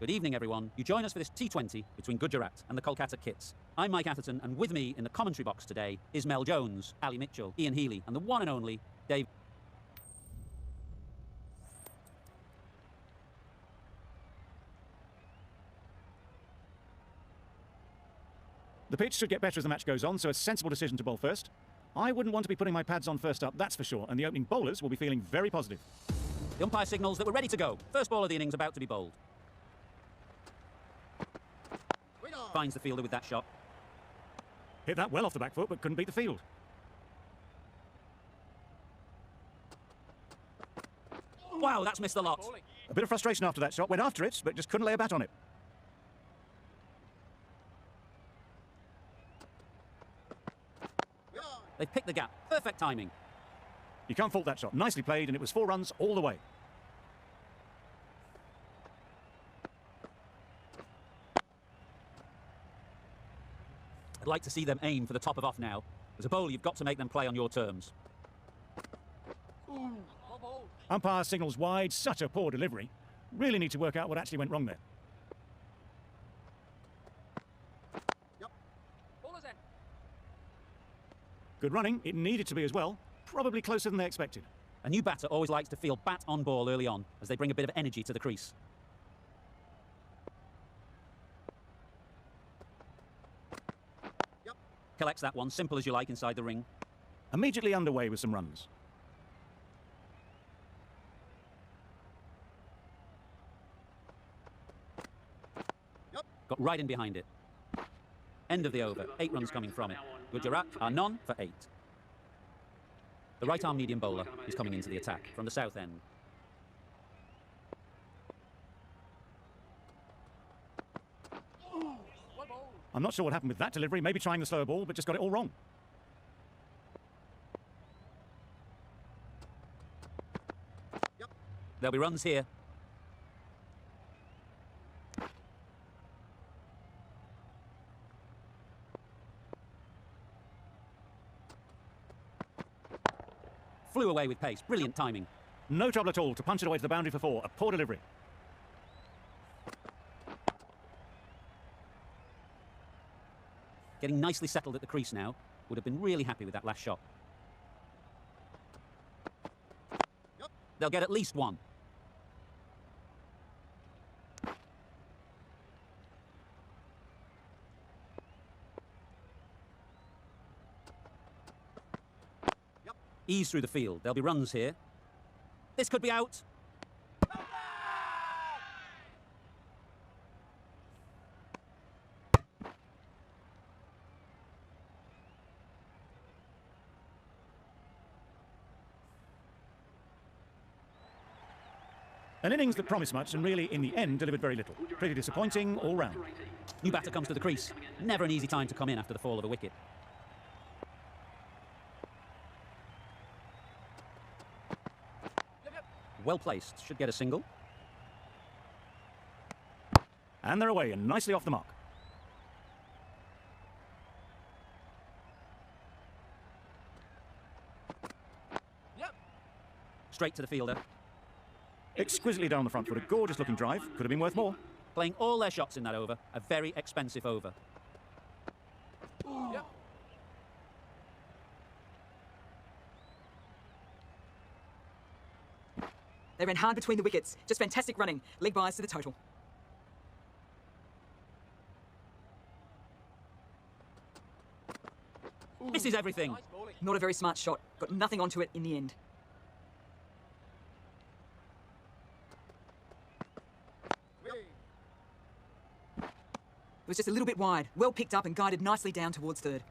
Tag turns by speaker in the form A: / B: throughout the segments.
A: Good evening, everyone. You join us for this T20 between Gujarat and the Kolkata Kits. I'm Mike Atherton, and with me in the commentary box today is Mel Jones, Ali Mitchell, Ian Healy, and the one and only Dave.
B: The pitch should get better as the match goes on, so a sensible decision to bowl first. I wouldn't want to be putting my pads on first up, that's for sure, and the opening bowlers will be feeling very positive.
A: The umpire signals that we're ready to go. First ball of the innings about to be bowled. Finds the fielder with that shot.
B: Hit that well off the back foot, but couldn't beat the field.
A: Wow, that's missed a lot.
B: A bit of frustration after that shot, went after it, but just couldn't lay a bat on it.
A: They've picked the gap. Perfect timing.
B: You can't fault that shot. Nicely played, and it was 4 runs all the way.
A: I'd like to see them aim for the top of off now. As a bowler, you've got to make them play on your terms.
B: Umpire signals wide, such a poor delivery. Really need to work out what actually went wrong there. Good running, it needed to be as well. Probably closer than they expected.
A: A new batter always likes to feel bat on ball early on, as they bring a bit of energy to the crease. Collects that one, simple as you like, inside the ring.
B: Immediately underway with some runs.
A: Got right in behind it. End of the over, 8 runs coming from it. Gujarat are none for 8. The right-arm medium bowler is coming into the attack from the south end.
B: I'm not sure what happened with that delivery, maybe trying the slower ball, but just got it all wrong.
A: There'll be runs here. Flew away with pace. Brilliant timing.
B: No trouble at all to punch it away to the boundary for 4. A poor delivery.
A: Getting nicely settled at the crease now. Would have been really happy with that last shot. They'll get at least 1. Ease through the field. There'll be runs here. This could be out.
B: An innings that promised much and really, in the end, delivered very little. Pretty disappointing all round.
A: New batter comes to the crease. Never an easy time to come in after the fall of a wicket. Well placed. Should get a single.
B: And they're away and nicely off the mark.
A: Straight to the fielder.
B: Exquisitely down the front foot. A gorgeous looking drive. Could have been worth more.
A: Playing all their shots in that over. A very expensive over.
C: They ran hard between the wickets. Just fantastic running. Leg byes to the total.
A: Misses everything.
C: Not a very smart shot. Got nothing onto it in the end. It was just a little bit wide. Well picked up and guided nicely down towards third.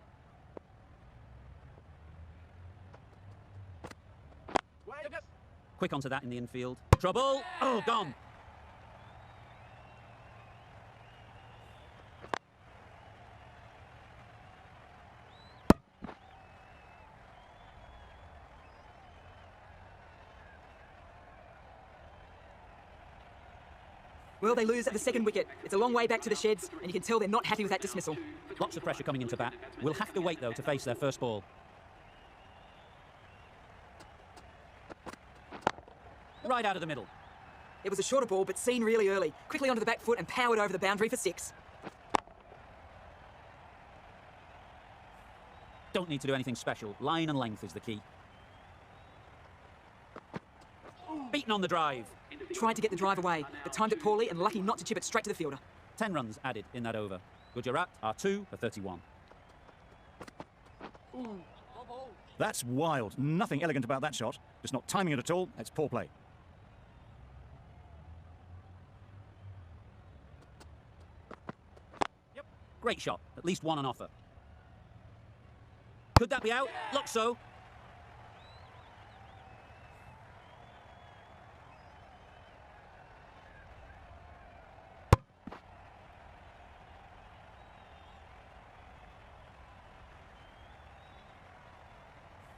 A: Quick onto that in the infield. Trouble! Oh, gone!
C: Well, they lose at the second wicket. It's a long way back to the sheds, and you can tell they're not happy with that dismissal.
A: Lots of pressure coming into bat. We'll have to wait, though, to face their first ball. Right out of the middle.
C: It was a shorter ball, but seen really early. Quickly onto the back foot and powered over the boundary for 6.
A: Don't need to do anything special. Line and length is the key. Beaten on the drive.
C: Tried to get the drive away, but timed it poorly and lucky not to chip it straight to the fielder.
A: 10 runs added in that over. Gujarat are 2 for 31.
B: That's wild. Nothing elegant about that shot. Just not timing it at all. It's poor play.
A: Great shot. At least one on offer. Could that be out? Looks so.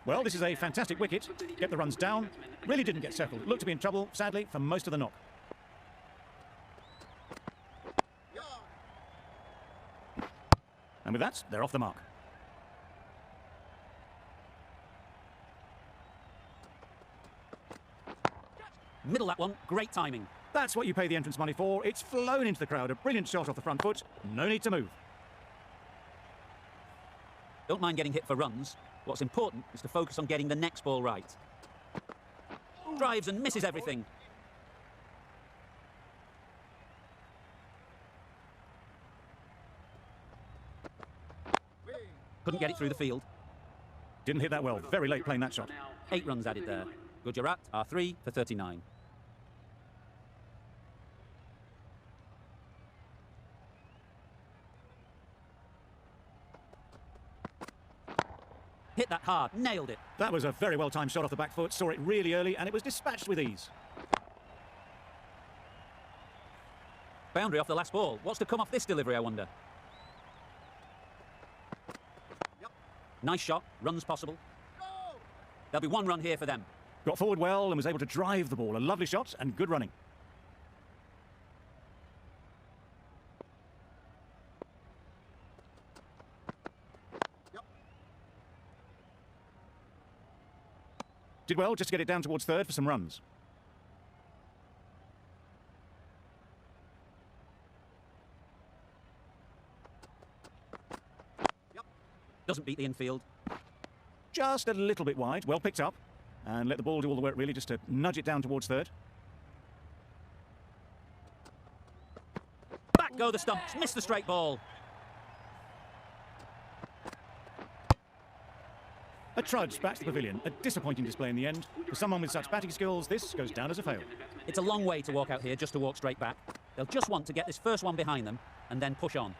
B: Well, this is a fantastic wicket. Get the runs down. Really didn't get settled. Looked to be in trouble, sadly, for most of the knock. And with that, they're off the mark.
A: Middle that one. Great timing.
B: That's what you pay the entrance money for. It's flown into the crowd. A brilliant shot off the front foot. No need to move.
A: Don't mind getting hit for runs. What's important is to focus on getting the next ball right. Drives and misses everything. Couldn't get it through the field.
B: Didn't hit that well. Very late playing that shot.
A: 8 runs added there. Gujarat are 3 for 39. Hit that hard, nailed it.
B: That was a very well-timed shot off the back foot. Saw it really early, and it was dispatched with ease.
A: Boundary off the last ball. What's to come off this delivery, I wonder? Nice shot, runs possible. There'll be 1 run here for them.
B: Got forward well and was able to drive the ball. A lovely shot and good running. Did well just to get it down towards third for some runs.
A: Doesn't beat the infield.
B: Just a little bit wide. Well picked up. And let the ball do all the work, really, just to nudge it down towards third.
A: Back go the stumps. Missed the straight ball.
B: A trudge back to the pavilion. A disappointing display in the end. For someone with such batting skills, this goes down as a fail.
A: It's a long way to walk out here just to walk straight back. They'll just want to get this first one behind them and then push on.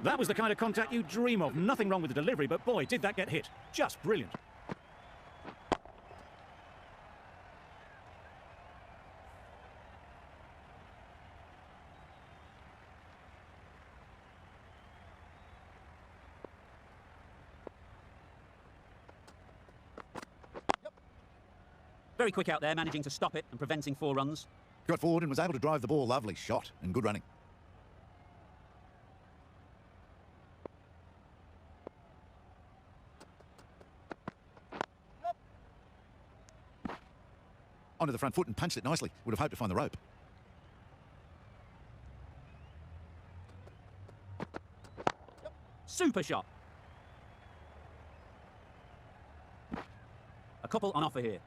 B: That was the kind of contact you dream of. Nothing wrong with the delivery, but boy, did that get hit. Just brilliant.
A: Very quick out there, managing to stop it and preventing 4 runs.
D: Got forward and was able to drive the ball. Lovely shot and good running. Onto the front foot and punched it nicely. Would have hoped to find the rope.
A: Super shot. A couple on offer here.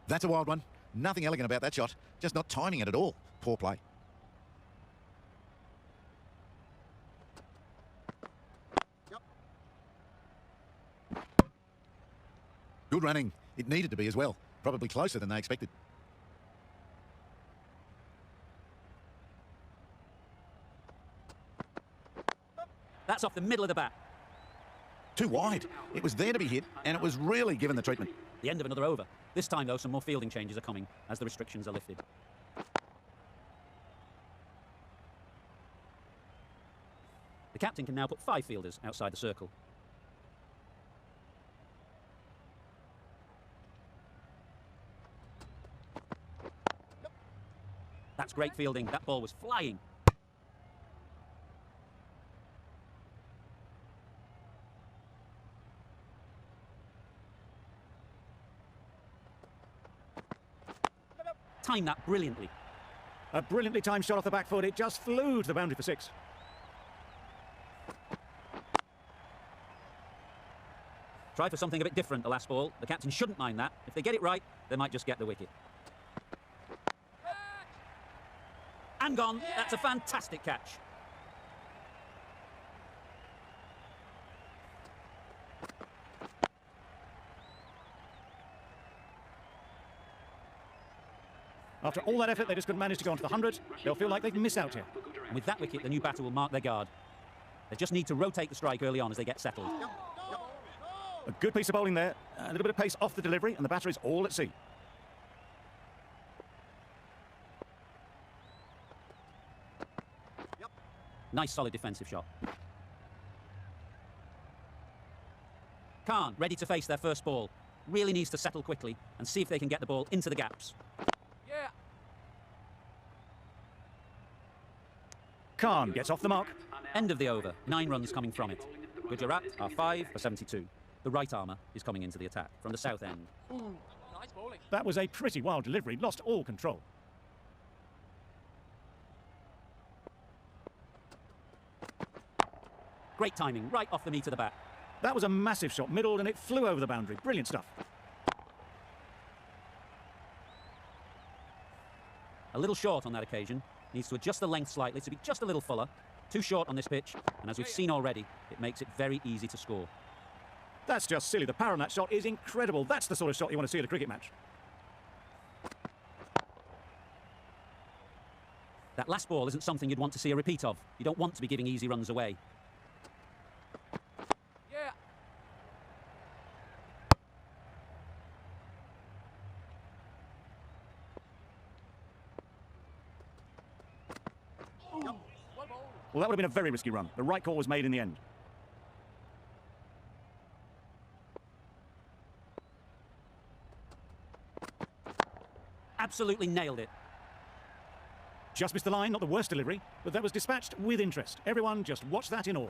D: That's a wild one. Nothing elegant about that shot. Just not timing it at all. Poor play. Good running. It needed to be as well. Probably closer than they expected.
A: That's off the middle of the bat.
D: Too wide. It was there to be hit, and it was really given the treatment.
A: The end of another over. This time, though, some more fielding changes are coming as the restrictions are lifted. The captain can now put 5 fielders outside the circle. That's great fielding. That ball was flying. timed that brilliantly.
B: A brilliantly timed shot off the back foot. It just flew to the boundary for 6.
A: Try for something a bit different the last ball. The captain shouldn't mind that. If they get it right, they might just get the wicket. And gone. That's a fantastic catch.
B: After all that effort, they just couldn't manage to go onto the 100. They'll feel like they've missed out here.
A: And with that wicket, the new batter will mark their guard. They just need to rotate the strike early on as they get settled.
B: A good piece of bowling there. A little bit of pace off the delivery, and the batter is all at sea.
A: Nice solid defensive shot. Khan, ready to face their first ball. Really needs to settle quickly and see if they can get the ball into the gaps.
B: Khan gets off the mark.
A: End of the over. 9 runs coming from it. Gujarat are 5 for 72. The right armour is coming into the attack from the south end.
E: Nice bowling.
B: That was a pretty wild delivery. Lost all control.
A: Great timing, right off the meat of the bat.
B: That was a massive shot, middled, and it flew over the boundary. Brilliant stuff.
A: A little short on that occasion. Needs to adjust the length slightly to be just a little fuller. Too short on this pitch, and as we've seen already, it makes it very easy to score.
B: That's just silly. The power on that shot is incredible. That's the sort of shot you want to see at a cricket match.
A: That last ball isn't something you'd want to see a repeat of. You don't want to be giving easy runs away.
E: Yeah.
B: Well, that would have been a very risky run. The right call was made in the end.
A: Absolutely nailed it.
B: Just missed the line, not the worst delivery, but that was dispatched with interest. Everyone just watched that in awe.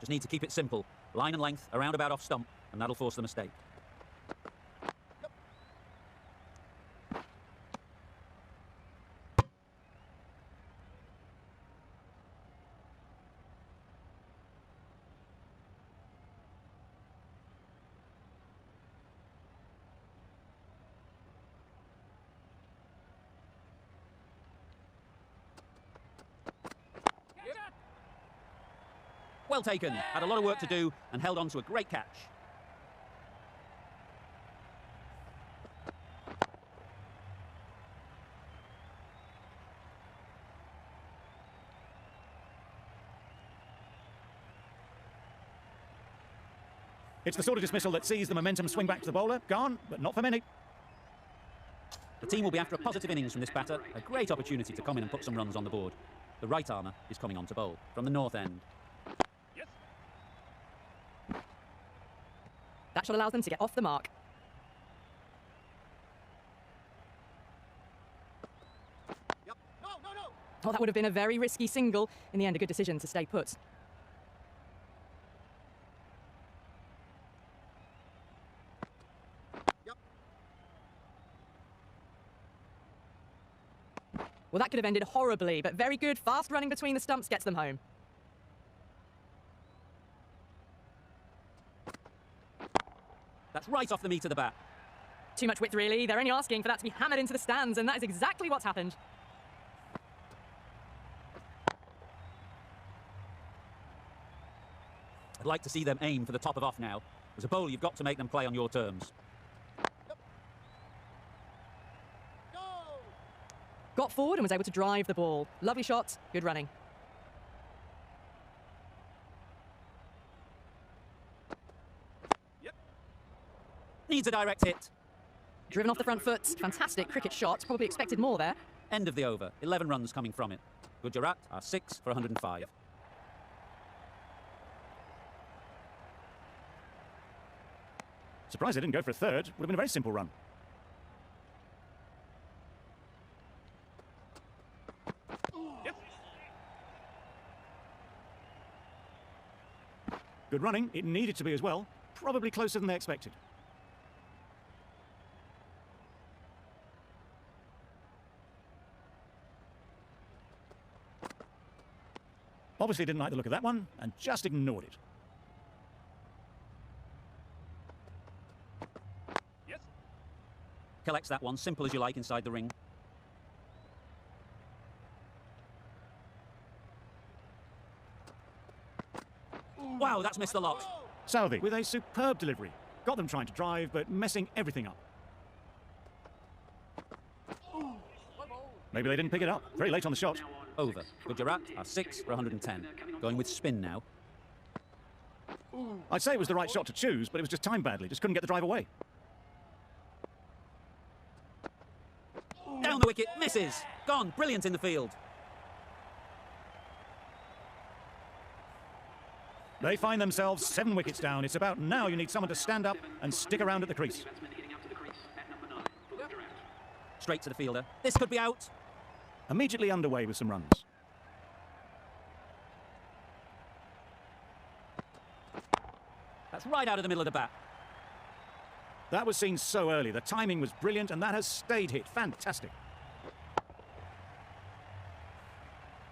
A: Just need to keep it simple. Line and length, around about off stump, and that'll force the mistake. Well taken. Had a lot of work to do and held on to a great catch.
B: It's the sort of dismissal that sees the momentum swing back to the bowler. Gone, but not for many.
A: The team will be after a positive innings from this batter. A great opportunity to come in and put some runs on the board. The right armour is coming on to bowl from the north end.
F: That shot allows them to get off the mark. Oh, that would have been a very risky single. In the end, a good decision to stay put. Well, that could have ended horribly, but very good. Fast running between the stumps gets them home.
A: That's right off the meat of the bat.
F: Too much width, really. They're only asking for that to be hammered into the stands, and that is exactly what's happened.
A: I'd like to see them aim for the top of off now. As a bowler, you've got to make them play on your terms.
F: Got forward and was able to drive the ball. Lovely shot, good running.
A: Needs a direct hit.
F: Driven off the front foot. Fantastic cricket shot. Probably expected more there.
A: End of the over. 11 runs coming from it. Gujarat are 6 for 105.
B: Surprised they didn't go for a third. Would have been a very simple run. Good running. It needed to be as well. Probably closer than they expected. Obviously didn't like the look of that one and just ignored it.
A: Collects that one, simple as you like, inside the ring. Wow, that's missed the lot.
B: Southey with a superb delivery. Got them trying to drive, but messing everything up. Maybe they didn't pick it up. Very late on the shot.
A: Over. Gujarat are 6 for 110. Going with spin now.
B: I'd say it was the right shot to choose, but it was just timed badly. Just couldn't get the drive away.
A: Down the wicket, misses. Gone, brilliant in the field.
B: They find themselves 7 wickets down. It's about now you need someone to stand up and stick around at the crease.
A: Straight to the fielder. This could be out.
B: Immediately underway with some runs.
A: That's right out of the middle of the bat.
B: That was seen so early. The timing was brilliant, and that has stayed hit. Fantastic.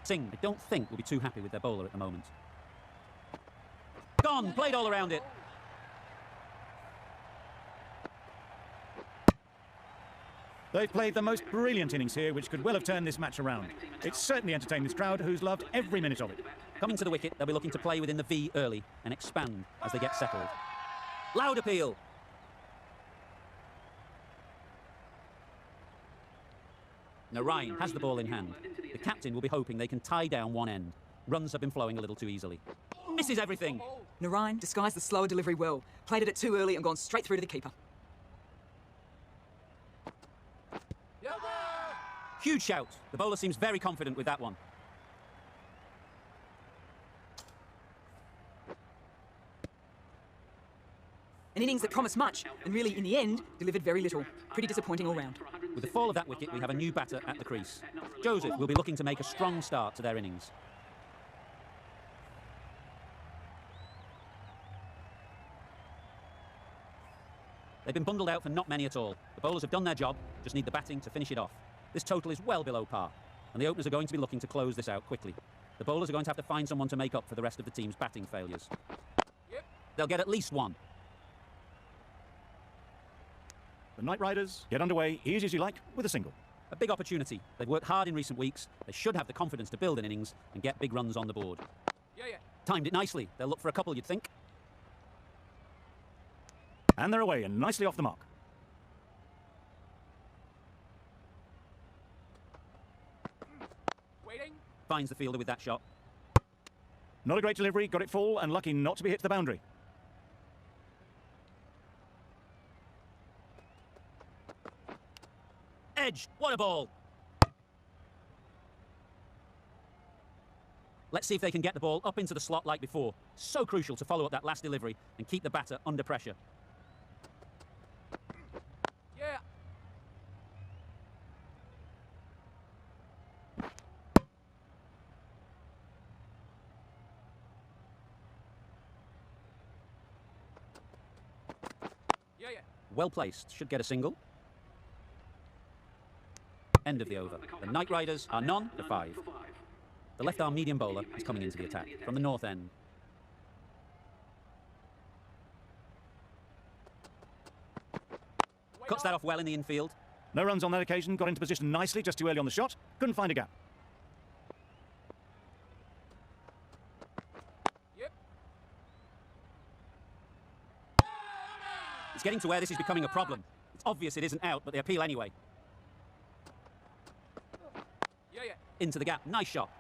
A: Singh, I don't think, will be too happy with their bowler at the moment. Gone, played all around it.
B: They've played the most brilliant innings here, which could well have turned this match around. It's certainly entertained this crowd, who's loved every minute of it.
A: Coming to the wicket, they'll be looking to play within the V early and expand as they get settled. Loud appeal. Narayan has the ball in hand. The captain will be hoping they can tie down one end. Runs have been flowing a little too easily. Misses everything.
C: Narayan disguised the slower delivery well. Played it too early and gone straight through to the keeper.
A: Huge shout. The bowler seems very confident with that one.
C: An innings that promised much, and really, in the end, delivered very little. Pretty disappointing all round.
A: With the fall of that wicket, we have a new batter at the crease. Joseph will be looking to make a strong start to their innings. They've been bundled out for not many at all. The bowlers have done their job, just need the batting to finish it off. This total is well below par, and the openers are going to be looking to close this out quickly. The bowlers are going to have to find someone to make up for the rest of the team's batting failures. They'll get at least one.
B: The Knight Riders get underway, easy as you like, with a single.
A: A big opportunity. They've worked hard in recent weeks. They should have the confidence to build an innings and get big runs on the board. Timed it nicely. They'll look for a couple, you'd think.
B: And they're away and nicely off the mark.
A: Finds the fielder with that shot.
B: Not a great delivery, got it full and lucky not to be hit to the boundary.
A: Edge, what a ball! Let's see if they can get the ball up into the slot like before. So crucial to follow up that last delivery and keep the batter under pressure. Well placed, should get a single. End of the over. The Knight Riders are none for 5. The left-arm medium bowler is coming into the attack from the north end. Cuts that off well in the infield.
B: No runs on that occasion, got into position nicely, just too early on the shot. Couldn't find a gap.
A: It's getting to where this is becoming a problem. It's obvious it isn't out, but they appeal anyway. Into the gap, nice shot.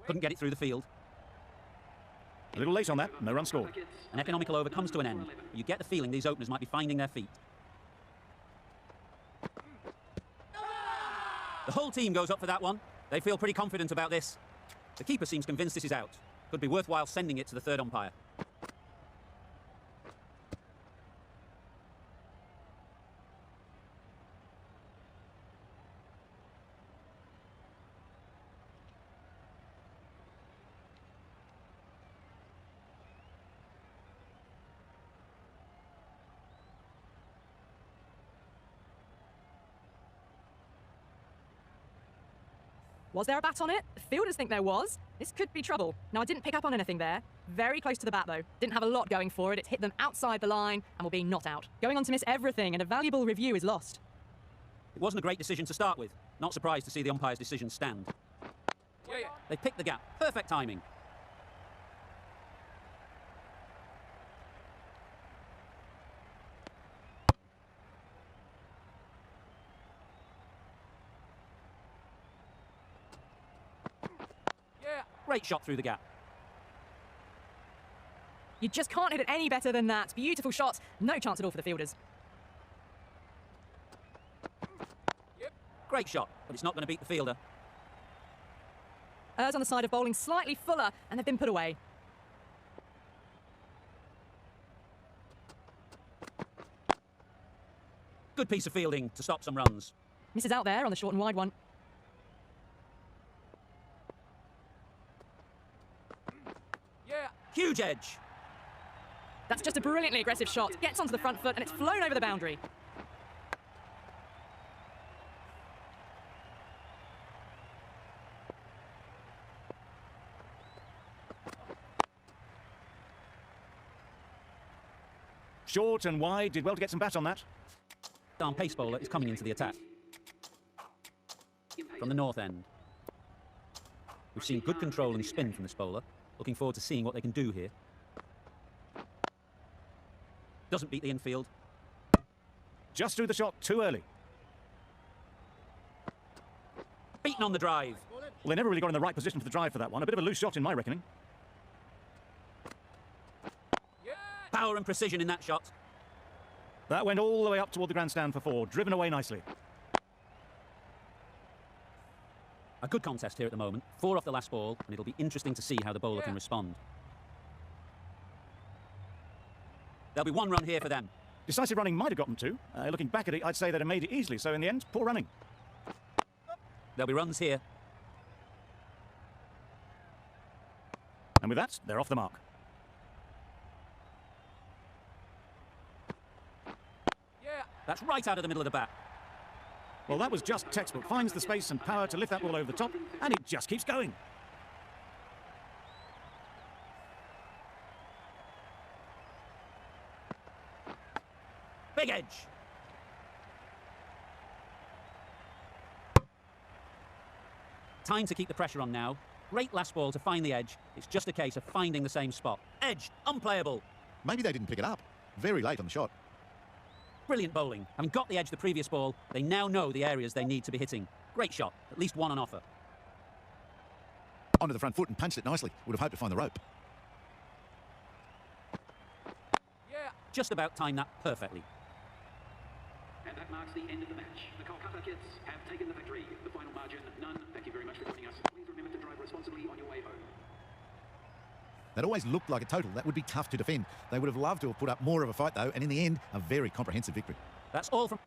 A: Couldn't get it through the field.
B: A little late on that, no run scored.
A: An economical over comes to an end. You get the feeling these openers might be finding their feet. The whole team goes up for that one. They feel pretty confident about this. The keeper seems convinced this is out. Could be worthwhile sending it to the third umpire.
F: Was there a bat on it? The fielders think there was. This could be trouble. Now, I didn't pick up on anything there. Very close to the bat, though. Didn't have a lot going for it. It's hit them outside the line and will be not out. Going on to miss everything, and a valuable review is lost.
A: It wasn't a great decision to start with. Not surprised to see the umpire's decision stand. They picked the gap. Perfect timing. Great shot through the gap.
F: You just can't hit it any better than that. Beautiful shot. No chance at all for the fielders.
A: Great shot, but it's not going to beat the fielder.
F: Errs on the side of bowling slightly fuller, and they've been put away.
A: Good piece of fielding to stop some runs.
F: Misses out there on the short and wide one.
A: Huge edge.
F: That's just a brilliantly aggressive shot. Gets onto the front foot, and it's flown over the boundary.
B: Short and wide, did well to get some bat on that.
A: Arm pace bowler is coming into the attack. From the north end. We've seen good control and spin from this bowler. Looking forward to seeing what they can do here. Doesn't beat the infield.
B: Just threw the shot too early.
A: Beaten on the drive.
B: Well, they never really got in the right position for the drive for that one. A bit of a loose shot in my reckoning.
A: Power and precision in that shot.
B: That went all the way up toward the grandstand for 4. Driven away nicely.
A: A good contest here at the moment. 4 off the last ball, and it'll be interesting to see how the bowler can respond. There'll be 1 run here for them.
B: Decisive running might have got them 2. Looking back at it, I'd say they'd have made it easily. So in the end, poor running.
A: There'll be runs here.
B: And with that, they're off the mark.
A: That's right out of the middle of the bat.
B: Well, that was just textbook. Finds the space and power to lift that ball over the top, and it just keeps going.
A: Big edge. Time to keep the pressure on now. Great last ball to find the edge. It's just a case of finding the same spot. Edge, unplayable.
D: Maybe they didn't pick it up. Very late on the shot.
A: Brilliant bowling. Having got the edge the previous ball, they now know the areas they need to be hitting. Great shot. At least 1 on offer.
D: Onto the front foot and punched it nicely. Would have hoped to find the rope.
A: Just about timed that perfectly.
E: And that marks the end of the match. The Kolkata Kids have taken the victory. The final margin, none. Thank you very much for joining us. Please remember to drive responsibly on your way home.
D: That always looked like a total. That would be tough to defend. They would have loved to have put up more of a fight, though, and in the end, a very comprehensive victory.
A: That's all from...